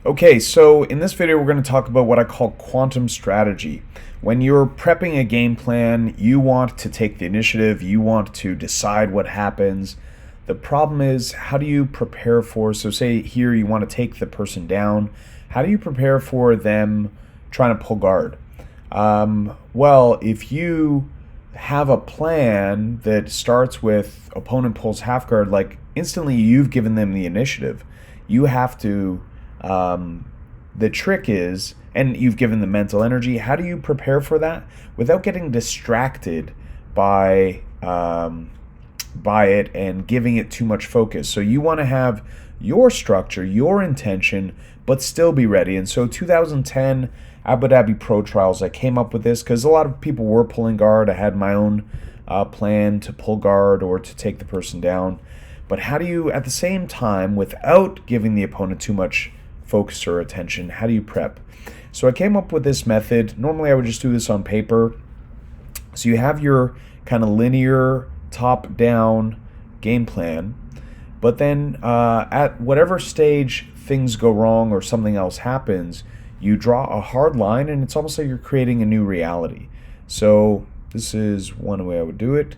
Okay, so in this video, we're going to talk about what I call quantum strategy. When you're prepping a game plan, you want to take the initiative, you want to decide what happens. The problem is, how do you prepare for, so say here you want to take the person down, how do you prepare for them trying to pull guard? Well, if you have a plan that starts with opponent pulls half guard, like instantly you've given them the initiative. You have to the trick is, and you've given the mental energy, how do you prepare for that without getting distracted by it and giving it too much focus? So you want to have your structure, your intention, but still be ready. And so 2010 Abu Dhabi Pro Trials, I came up with this because a lot of people were pulling guard. I had my own plan to pull guard or to take the person down. But how do you, at the same time, without giving the opponent too much focus or attention, how do you prep? So I came up with this method. Normally I would just do this on paper. So you have your kind of linear top-down game plan, but then at whatever stage things go wrong or something else happens, you draw a hard line and it's almost like you're creating a new reality. So this is one way I would do it.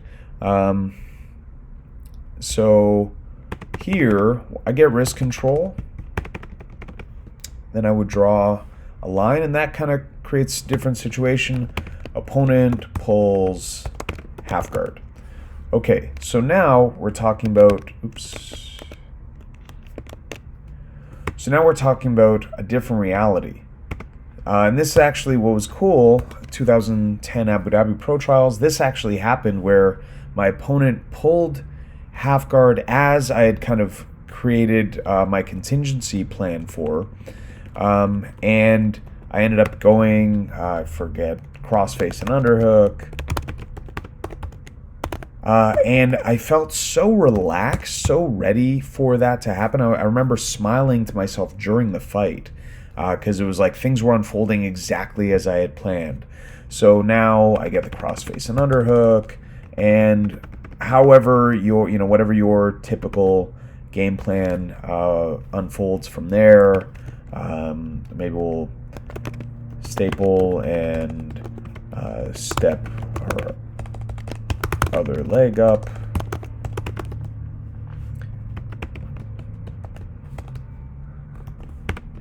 So here I get risk control. Then I would draw a line, and that kind of creates a different situation. Opponent pulls half guard. Okay, so now we're talking about, So now we're talking about a different reality. And this is actually what was cool, 2010 Abu Dhabi Pro Trials, this actually happened where my opponent pulled half guard as I had kind of created my contingency plan for. And I ended up going, I forget, crossface and underhook. And I felt so relaxed, so ready for that to happen. I remember smiling to myself during the fight because it was like things were unfolding exactly as I had planned. So now I get the crossface and underhook, and however whatever your typical game plan unfolds from there. Maybe we'll staple and step our other leg up.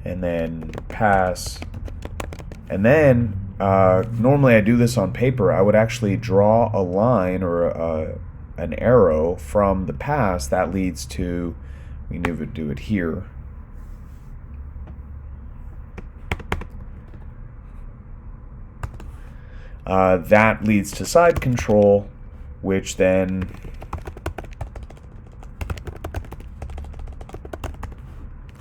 And then pass. And then normally I do this on paper. I would actually draw a line or an arrow from the pass that leads to, we can even do it here. That leads to side control, which then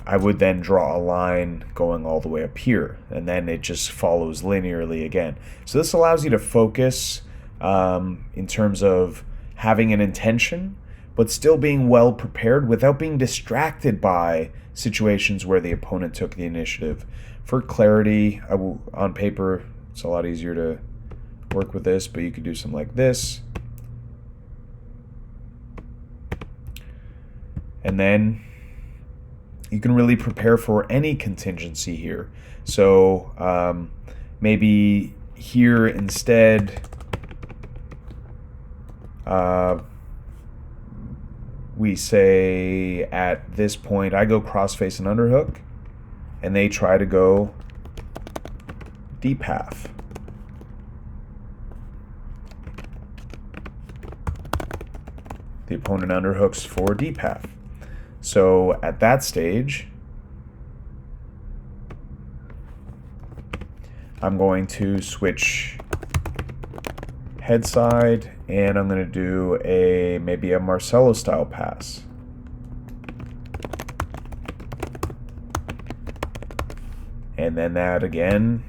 I would then draw a line going all the way up here, and then it just follows linearly again. So this allows you to focus in terms of having an intention, but still being well prepared without being distracted by situations where the opponent took the initiative. For clarity, on paper, it's a lot easier to work with this, but you could do something like this. And then you can really prepare for any contingency here. So maybe here instead we say at this point I go crossface and underhook, and they try to go deep half. The opponent underhooks for deep half. So at that stage, I'm going to switch head side, and I'm going to do maybe a Marcelo style pass. And then that again.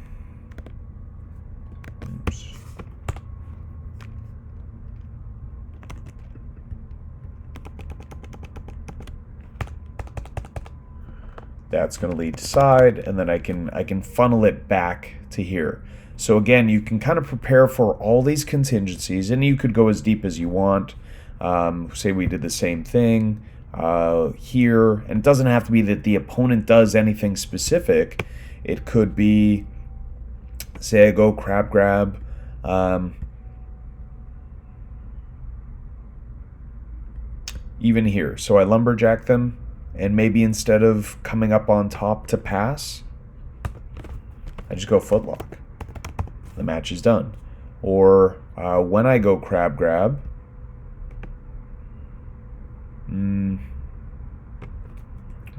That's going to lead to side, and then I can funnel it back to here. So again, you can kind of prepare for all these contingencies, and you could go as deep as you want. Say we did the same thing. here. And it doesn't have to be that the opponent does anything specific. It could be, say I go crab grab, even here. So I lumberjack them, and maybe instead of coming up on top to pass, I just go footlock. The match is done. Or when I go crab grab, we'll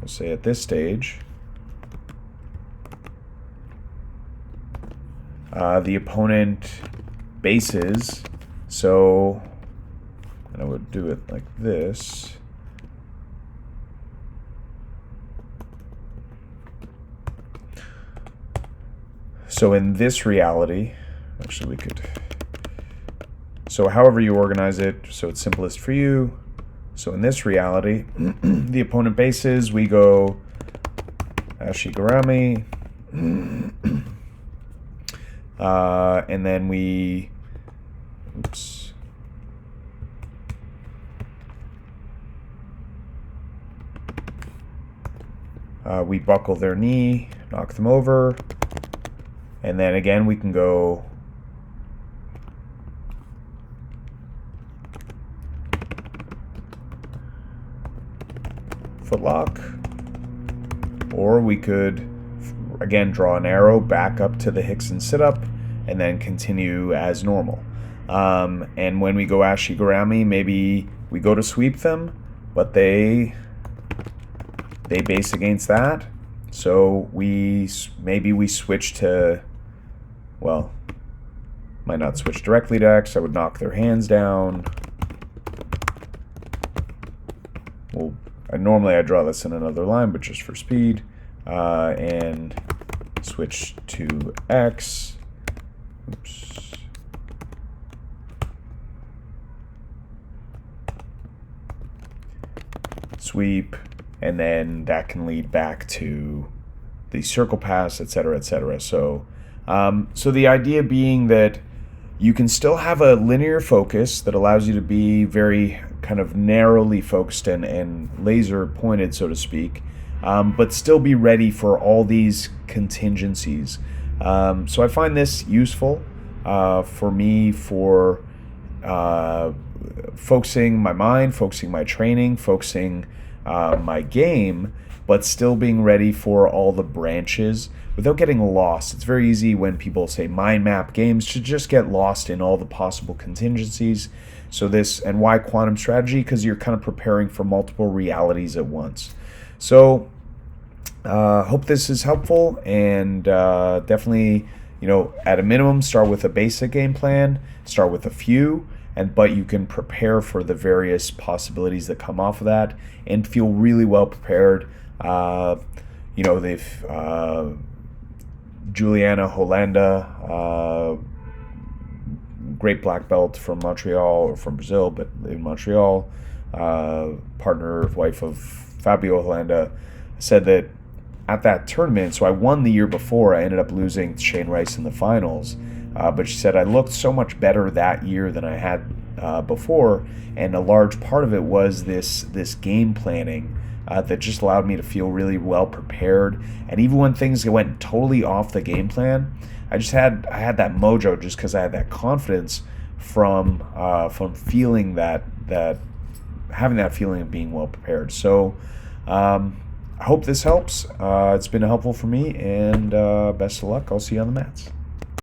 say at this stage, the opponent bases, so, and I would do it like this. So in this reality, actually we could, so however you organize it, so it's simplest for you. So in this reality, the opponent bases, we go ashigarami, and then we, oops, we buckle their knee, knock them over, and then again we can go footlock, or we could again draw an arrow back up to the Hickson sit-up and then continue as normal. And when we go ashigarami, maybe we go to sweep them, but they base against that, so maybe we switch to, well, might not switch directly to X. I would knock their hands down. Well, normally I draw this in another line, but just for speed, and switch to X. Oops. Sweep, and then that can lead back to the circle pass, etc., etc. So, so the idea being that you can still have a linear focus that allows you to be very kind of narrowly focused and laser pointed, so to speak, but still be ready for all these contingencies. So I find this useful for me for focusing my mind, focusing my training, focusing my game, but still being ready for all the branches without getting lost. It's very easy when people say mind map games to just get lost in all the possible contingencies. So this, and why quantum strategy? Because you're kind of preparing for multiple realities at once. So hope this is helpful, and definitely, you know, at a minimum, start with a basic game plan, start with a few, but you can prepare for the various possibilities that come off of that and feel really well prepared. You know, they've Juliana Holanda, great black belt from Montreal, or from Brazil, but in Montreal, partner, wife of Fabio Holanda, said that at that tournament, so I won the year before, I ended up losing to Shane Rice in the finals, but she said I looked so much better that year than I had before, and a large part of it was this game planning that just allowed me to feel really well prepared. And even when things went totally off the game plan, I had that mojo just because I had that confidence from feeling that having that feeling of being well prepared. So I hope this helps. It's been helpful for me, and best of luck. I'll see you on the mats.